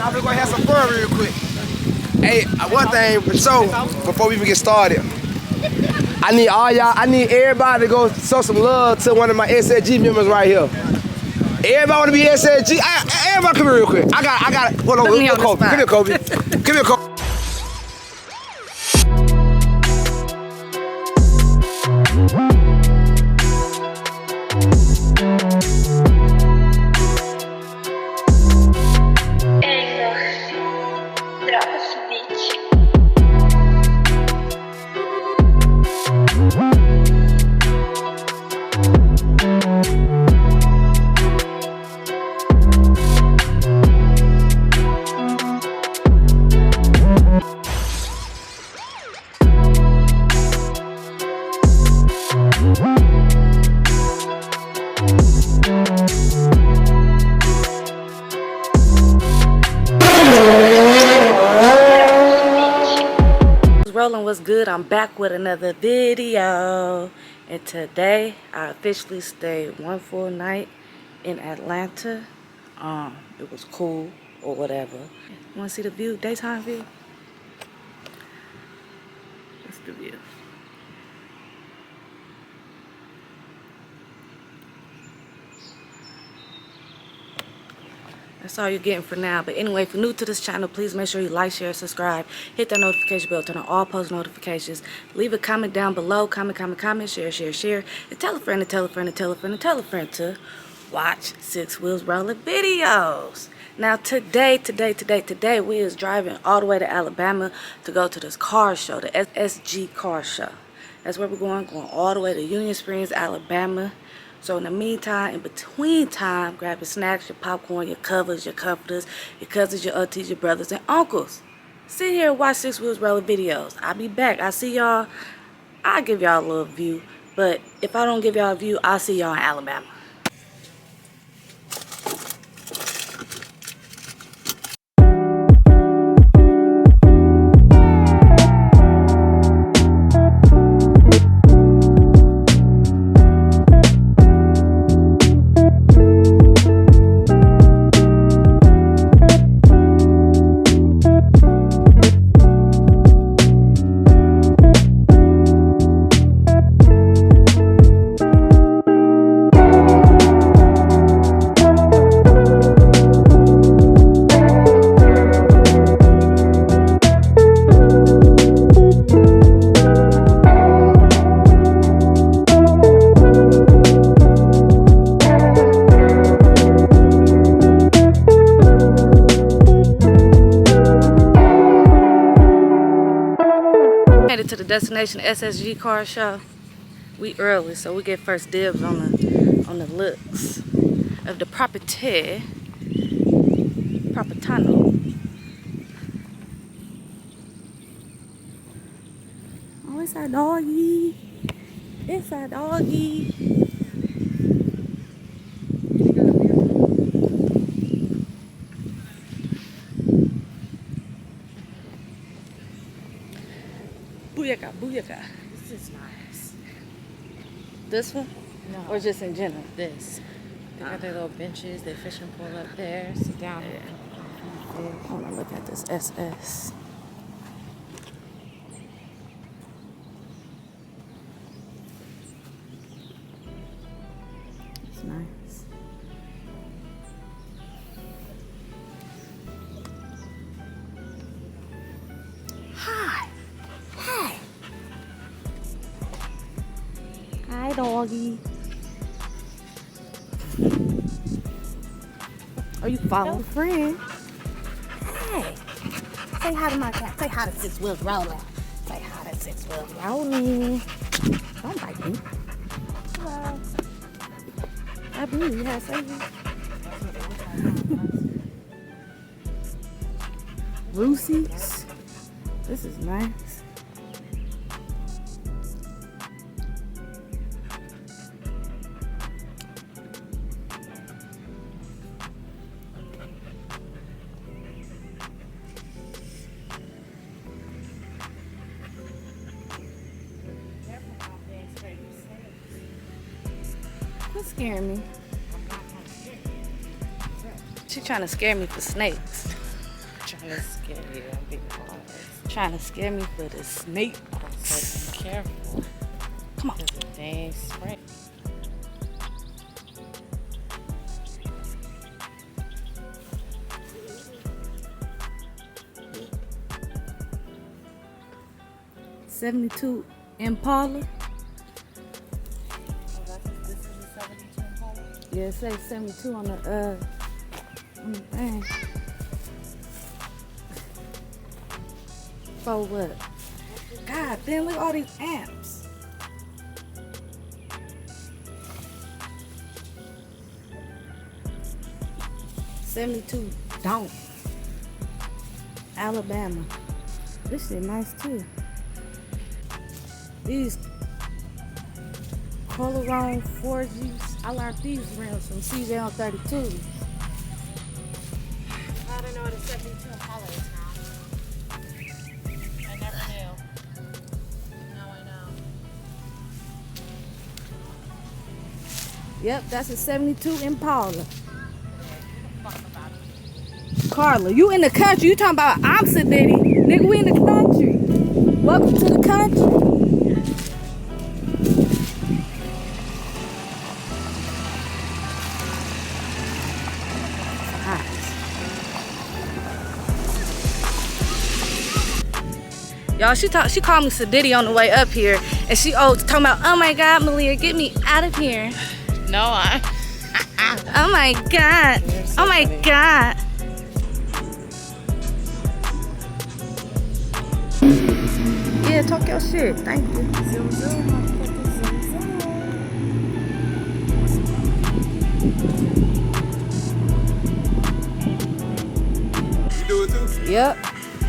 I'm gonna have some fun real quick. Hey, one thing for sure, before we even get started, I need everybody to go show some love to one of my SSG members right here. Everybody want to be SSG. Everybody come here real quick. I got it. Hold on, Kobe. Come here, Kobe. Come here, Kobe. Rolling, what's good? I'm back with another video, and today I officially stayed one full night in Atlanta. It was cool or whatever. You want to see the view, daytime view? That's the view. That's all you're getting for now. But anyway, if you're new to this channel, please make sure you like, share, subscribe, hit that notification bell, turn on all post notifications, leave a comment down below, comment, share, and tell a friend to watch Six Wheels Rolling videos. Now today we is driving all the way to Alabama to go to this car show, the SSG car show. That's where we're going all the way to Union Springs, Alabama. So in the meantime, in between time, grab your snacks, your popcorn, your covers, your comforters, your cousins, your aunties, your brothers, and uncles. Sit here and watch Six Wheels Rolling videos. I'll be back. I see y'all. I'll give y'all a little view. But if I don't give y'all a view, I'll see y'all in Alabama. Headed to the destination SSG car show. We early, so we get first dibs on the looks of the Propitano. Oh, it's our doggy. It's our doggy. Booyaka. This is nice. This one? No. Or just in general? This. They got their little benches, their fishing pole up there. Sit down. Yeah. I want to look at this SS. It's nice. Hi. Hey. Hi, doggy. Are you following a friend? Hey. Say hi to my cat. Say hi to Six Wheels Rolling. Say hi to Six Wheels Rolling. Don't bite me. Hello. I believe you have saved. Lucy's. This is nice. Quit scaring me. She's trying to scare me for snakes. Trying to scare you. I'm being honest. Trying to scare me for the snake. So be careful. Come on. Because if they ain't spray. '72 Impala. Oh, this is a 72 Impala? Yeah, it says 72 on the thing. For what? God damn, look at all these amps. '72 Don't. Alabama. This shit nice too. These Coloron 4Gs. I learned these rims from CJ on 32. I don't know what a 72 Impala is now. I never knew. Now I know. Yep, that's a '72 Impala. Fuck about it. Carla, you in the country. You talking about I'm Sadiddy. Nigga, we in the country. Welcome to the country. Y'all, she called me Sadiddy on the way up here, and she talking about, oh my God, Malia, get me out of here. No, I. Oh my God. So Oh my funny. God. Yeah, talk your shit. Thank you. Zoom, zoom. I'll put the zoom, zoom. You do it too? Yep.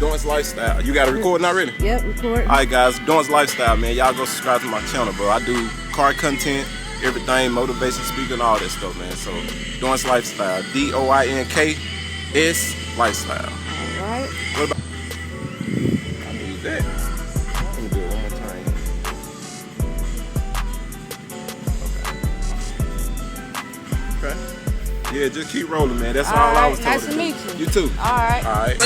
Dawn's Lifestyle. You got a recording already? Yep, recording. Alright guys, Dawn's Lifestyle, man. Y'all go subscribe to my channel, bro. I do car content, everything, motivation speaking, all that stuff, man. So Dawn's Lifestyle. DOINKS Lifestyle. All right. What about I need that. Let me do it one more time. Okay. Okay. Yeah, just keep rolling, man. That's all I was told. Nice to meet you. You too. All right. All right.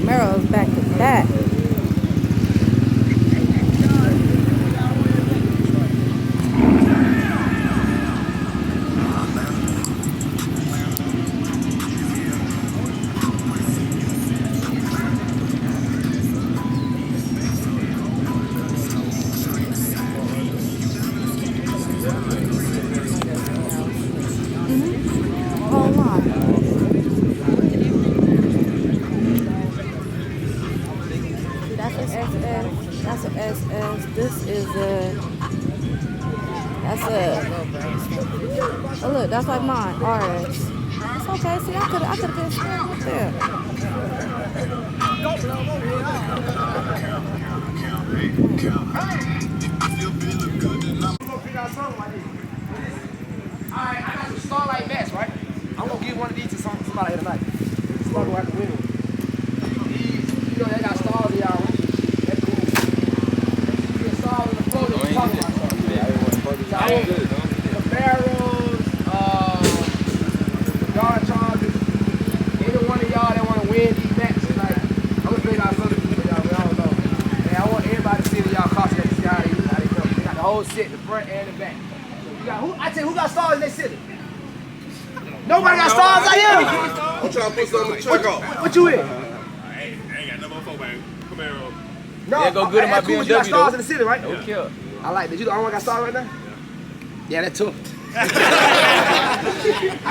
Mero's back to back. Hold on. That's an SS. That's an SS. This is a. That's a. Oh look, that's like mine. RS. It's okay. See, I could have been scared up there. Alright, I got some Starlight Max, right? I'm gonna give one of these to somebody tonight. Somebody will have to win them. These, you know, they got stars in y'all, right? That's cool. You get stars in the floor, you talking about stars. The barrels, guard charges, any one of y'all that want to win these matches tonight, I'm gonna figure out something for y'all, but I don't know. And I want everybody to see that y'all costume to see how they come. They got the whole set, the front and the back. You got who? I tell you, who got stars in their city? Nobody got stars out here. I'm trying to put something in the truck off. What you in? I ain't got no more 4 Camaro. No, Yeah, go good in my cool, but you got BMW stars though. in the city, right? No kill. I like that. You the only one got stars right now? Yeah, that took. I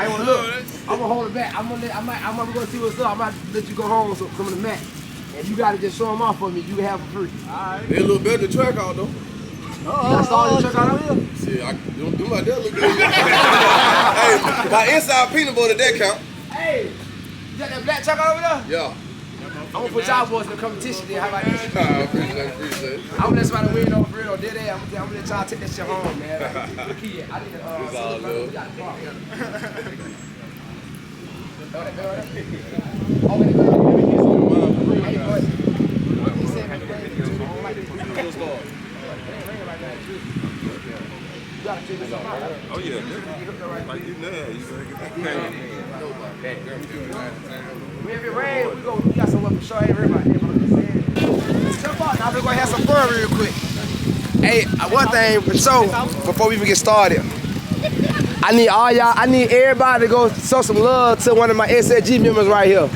ain't wanna look. I'm gonna hold it back. I'm gonna go see what's up. I'm about to let you go home so some of the mat. And you gotta just show them off for me. You can have them free. Alright. They a little better than track out though. That's all the track out over here? Shit, I don't do my that look good. Hey, my inside peanut butter, that count. Hey, you got that black track out over there? Yeah. I'm gonna put y'all boys in the competition then. How about this? I appreciate it. I'm gonna let somebody win over real or dead ass. I'm gonna let y'all take that shit home, man. Look here, I need to It's all love. we got the car. Oh yeah, like you know, you If it rain, we got some up for sure. Ain't worried about that. Jump out. Now we're gonna have some fun real quick. Hey, one thing for sure, before we even get started, I need everybody to go show some love to one of my SLG members right here.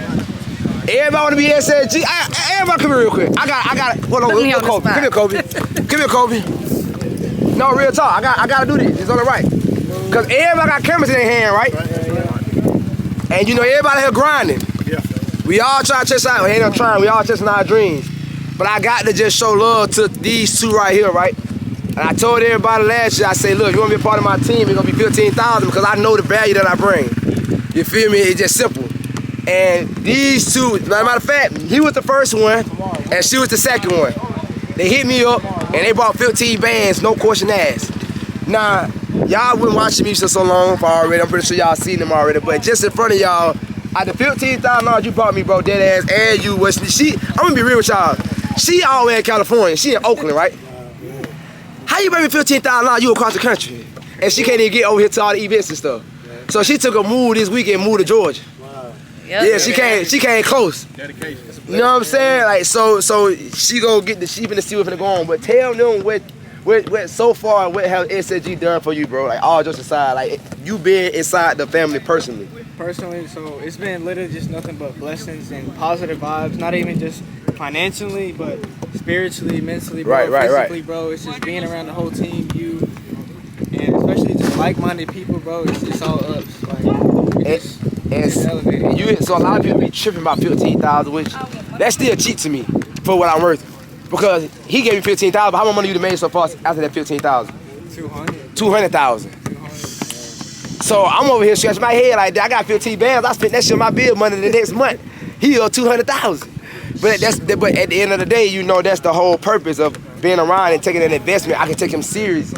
Everybody wanna be SLG. Everybody come here real quick. I got hold on, Put me on the Kobe. spot. Come here, Kobe. Come here, Kobe. No, real talk. I gotta do this. It's on the right. Cause everybody got cameras in their hand, right? And you know everybody here grinding. Yeah. We all try to chase out. We ain't no trying. We all chasing our dreams. But I got to just show love to these two right here, right? And I told everybody last year, I say, look, you want to be a part of my team, it's going to be $15,000 because I know the value that I bring. You feel me? It's just simple. And these two, as a matter of fact, he was the first one and she was the second one. They hit me up and they bought 15 bands, no question asked. Now, y'all been watching me for so long already. I'm pretty sure y'all seen them already. But just in front of y'all, out the $15,000 you bought me, bro, dead ass, and you was I'm gonna be real with y'all. She all the way in California. She in Oakland, right? How you bring me $15,000? You across the country, and she can't even get over here to all the events and stuff. So she took a move this weekend, moved to Georgia. Yeah, she came close. Dedication. You know what I'm saying? Like so she go get the sheep and the see what's gonna go on. But tell them what so far what has SLG done for you, bro? Like all jokes aside, like you been inside the family personally. Personally, so it's been literally just nothing but blessings and positive vibes. Not even just financially, but spiritually, mentally, bro, physically, bro. It's just being around the whole team, you, and especially just like-minded people, bro. It's all ups. Like it's elevated. So a lot of people be tripping about $15,000, which that's still cheap to me for what I'm worth. Because he gave me $15,000, but how much money you made so far after that $15,000? 200,000. So I'm over here scratching my head like that. I got 15 bands. I spent that shit on my bill money the next month. He owed 200,000. But at the end of the day, you know that's the whole purpose of being around and taking an investment. I can take him serious.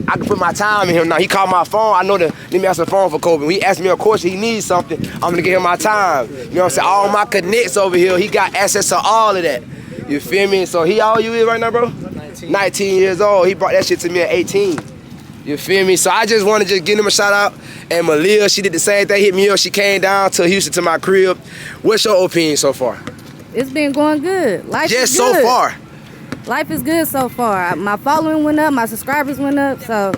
I can put my time in him now. He called my phone. I know let me answer the phone for Kobe. When he asked me a question, he needs something, I'm gonna give him my time. You know what I'm saying? All my connects over here, he got access to all of that. You feel me? So he how old you is right now, bro? 19 years old. He brought that shit to me at 18. You feel me? So I just want to just give him a shout out. And Malia, she did the same thing, hit me up. She came down to Houston to my crib. What's your opinion so far? It's been going good. Life Just is good. so far. Life is good so far. My following went up, my subscribers went up, so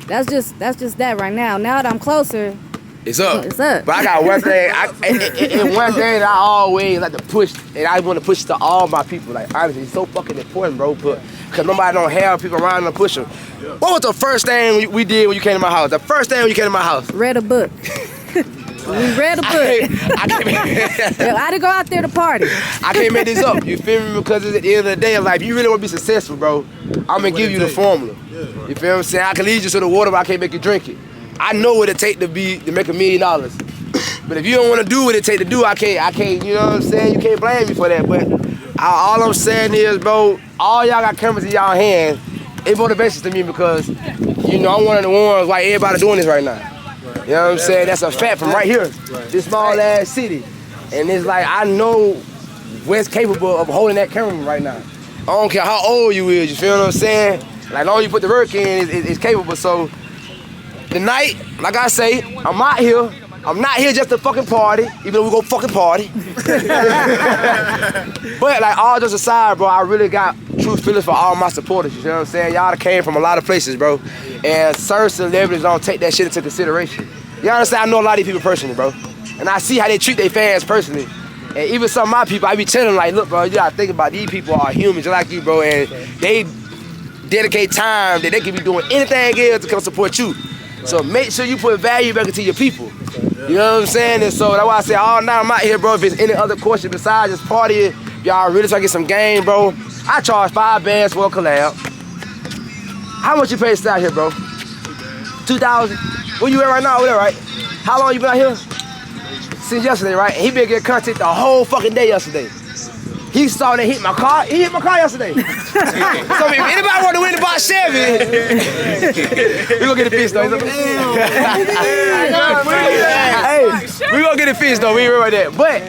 that's just that right now. Now that I'm closer, It's up. It's up. But I got one thing. And one thing that I always like to push, and I want to push to all my people. Like honestly, it's so fucking important, bro. But because nobody don't have people around to push them. What was the first thing we did when you came to my house? The first thing when you came to my house? read a book. We read a book. I didn't go out there to party. I can't make this up. You feel me? Because at the end of the day, like, if you really want to be successful, bro, I'm going to give you the formula. You feel what I'm saying? I can lead you to the water, but I can't make you drink it. I know what it take to make $1 million. But if you don't want to do what it take to do, I can't, you know what I'm saying? You can't blame me for that. But all I'm saying is, bro, all y'all got cameras in y'all hands. It motivates to me because, you know, I'm one of the ones like everybody doing this right now. You know what I'm saying? That's a fact from right here, this small ass city. And it's like, I know what's capable of holding that camera right now. I don't care how old you is, you feel what I'm saying? Like, as long as you put the work in, it's capable. So, tonight, like I say, I'm out here. I'm not here just to fucking party, even though we go fucking party. But like all jokes aside, bro, I really got true feelings for all my supporters, you know what I'm saying? Y'all came from a lot of places, bro. And certain celebrities don't take that shit into consideration. You understand? I know a lot of these people personally, bro. And I see how they treat their fans personally. And even some of my people, I be telling them like, look, bro, you gotta think about these people are humans just like you, bro, and they dedicate time that they could be doing anything else to come support you. So make sure you put value back into your people. You know what I'm saying? And so that's why I say all night I'm out here, bro. If it's any other question besides just partying, y'all really try to get some game, bro. I charge 5 bands for a collab. How much you pay to stay out here, bro? 2,000. Where you at right now? Over there, right? How long you been out here? Since yesterday, right? And he been getting content the whole fucking day yesterday. He saw that hit my car. He hit my car yesterday. So if anybody want to win the box Chevy, we gonna get the fish though. Hey, we gonna get the fish though. We ain't right there. But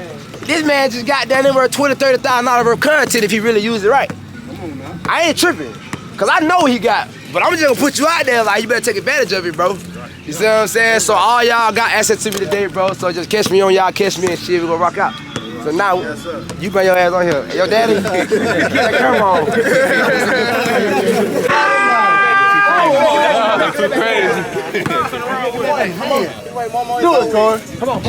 this man just got down there worth $20,000-$30,000 of content if he really used it right. I ain't tripping, cause I know what he got. But I'm just gonna put you out there like you better take advantage of it, bro. You see what I'm saying? So all y'all got access to me today, bro. So just catch me on y'all, catch me and shit. We gonna rock out. So now, you bring your ass on here. Your daddy, keep that camera on. That's too crazy. Do it, Corey. Come on,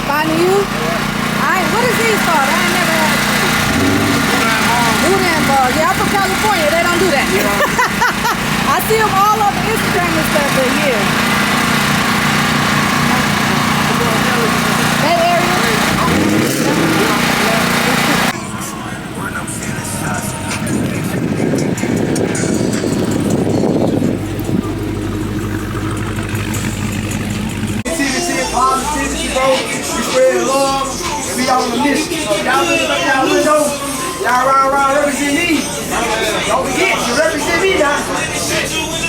Finding you? What is these called? I ain't never had it. Boudin ball. Yeah, I'm from California. They don't do that. I see them all over Instagram and stuff, but yeah. That area? Positivity, bro. We spread love. We all on the mission. So y'all look up y'all window. Y'all around represent me. Don't forget, you represent me now.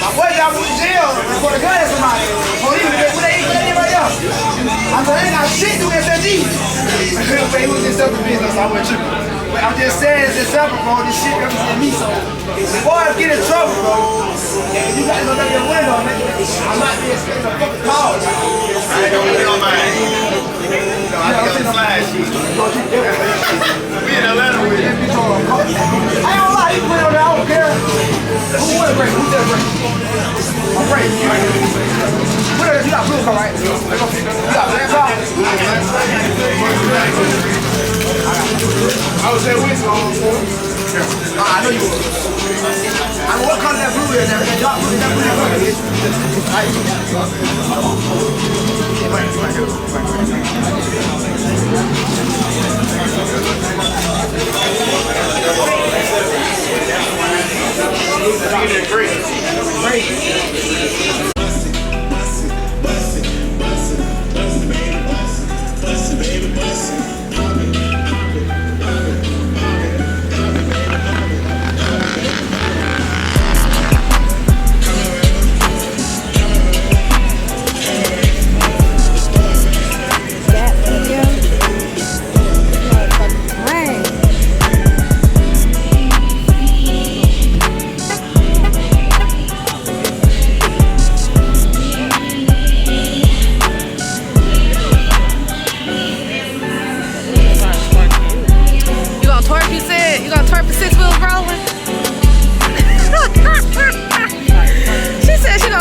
My boy got put in jail for the gun at somebody. Police, what they ain't anybody else. I said, I ain't got shit to SSG. But he was in separate business, so I wasn't tripping. But I'm just saying, it's example, bro. This shit represent me, so before I get in trouble, bro, you got to look up your window, man. I'm not being scared of a fucking call. I don't know, man. I got the flash. We in Atlanta with you. I ain't gonna lie, you put it on there, I don't care. Who was break? Who does break? I'm break. What else? You got blue car, right? You got black car? I was there with you. I know you were. I mean, what color that blue is? That dark blue, that blue,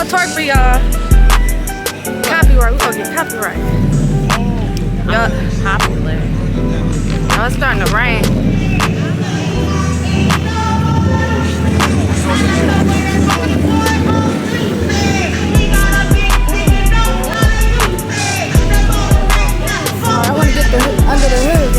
Twerk for y'all. Copyright. We're gonna get copyright. Y'all, popular. Oh, it's starting to rain. I want to get the under the hood.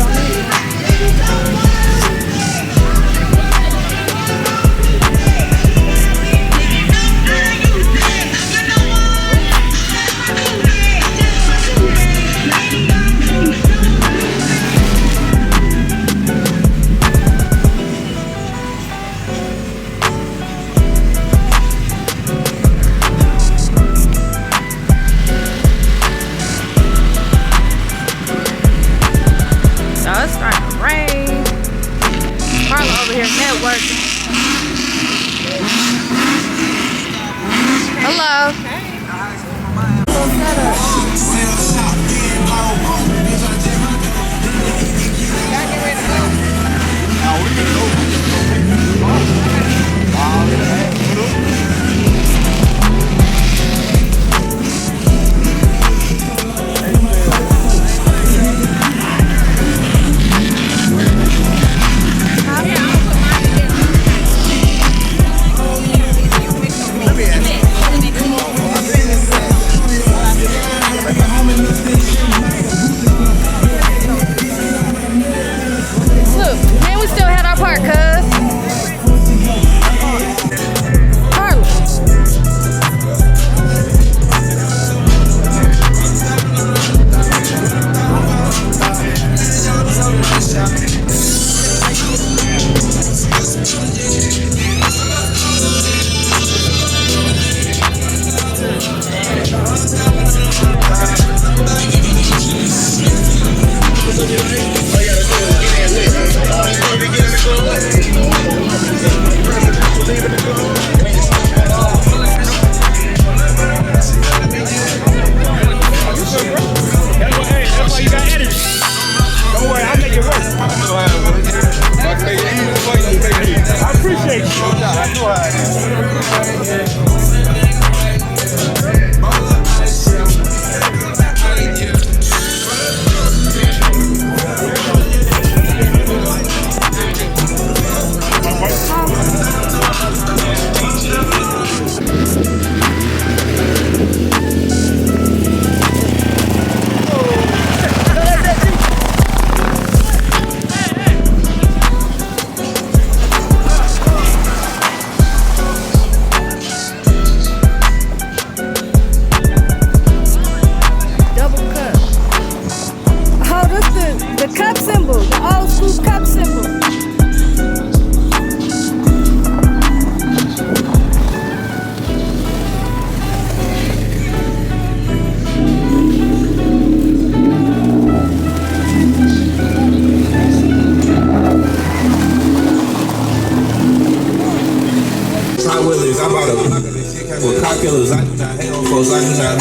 car killers. I do not hate on folks. I do not.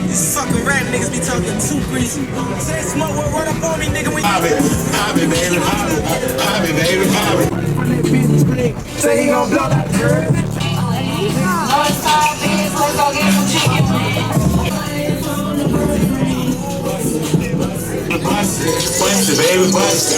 These fucking rat niggas be talking too greasy. Say smoke will run up on me, nigga. When Pop it, baby, pop it, baby, pop it. say he gon' blow that curve. Let's go get some chicken. Bust it, baby, bust it.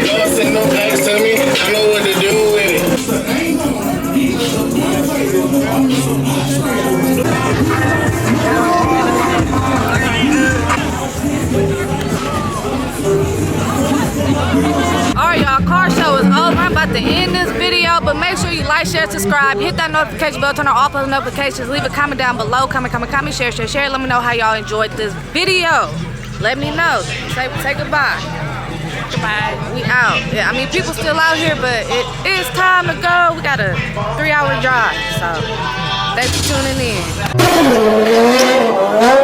Don't send no packs to me. I know what to do with it. Alright, y'all, car show is over. I'm about to end this video, but make sure you like, share, subscribe, hit that notification bell, turn on all post notifications, leave a comment down below, comment, share. Let me know how y'all enjoyed this video. Let me know. Say goodbye. Goodbye. We out. Yeah, I mean, people still out here, but it is time to go. We got a 3-hour drive, so thanks for tuning in.